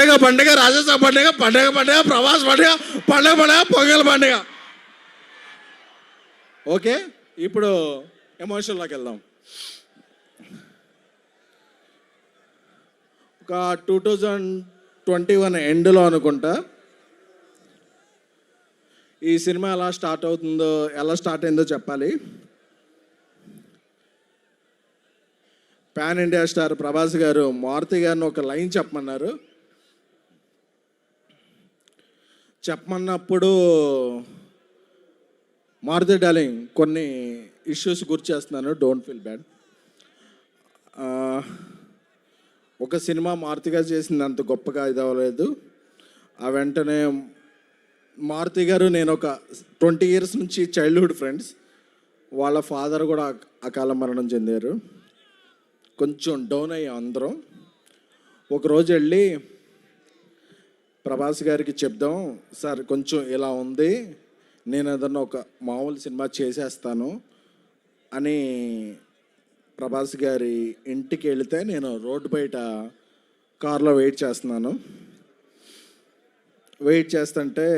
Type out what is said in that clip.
పండగ పండగ, రాజస్థాన్ పండగ పండగ పండగ, ప్రభాస్ పండగ పండగ పండగ, పొంగల్ పండగ. ఓకే, ఇప్పుడు ఎమోషన్లోకి వెళ్దాం. ఒక 2021 ఎండ్లో అనుకుంటా ఈ సినిమా ఎలా స్టార్ట్ అయిందో చెప్పాలి. పాన్ ఇండియా స్టార్ ప్రభాస్ గారు మారుతి గారిని ఒక లైన్ చెప్పమన్నప్పుడు మారుతి డార్లింగ్ కొన్ని ఇష్యూస్ గుర్తు చేస్తున్నాను, డోంట్ ఫీల్ బ్యాడ్. ఒక సినిమా మారుతి గారు చేసింది అంత గొప్పగా ఇది అవ్వలేదు. ఆ వెంటనే మారుతి గారు నేను ఒక 20 years నుంచి చైల్డ్హుడ్ ఫ్రెండ్స్. వాళ్ళ ఫాదర్ కూడా అకాల మరణం చెందారు. కొంచెం డౌన్ అయ్యాం అందరం. ఒకరోజు వెళ్ళి ప్రభాస్ గారికి చెప్దాం, సార్ కొంచెం ఇలా ఉంది, నేను ఏదన్నా ఒక మామూలు సినిమా చేసేస్తాను అని ప్రభాస్ గారి ఇంటికి వెళితే నేను రోడ్డు బయట కార్లో వెయిట్ చేస్తుంటే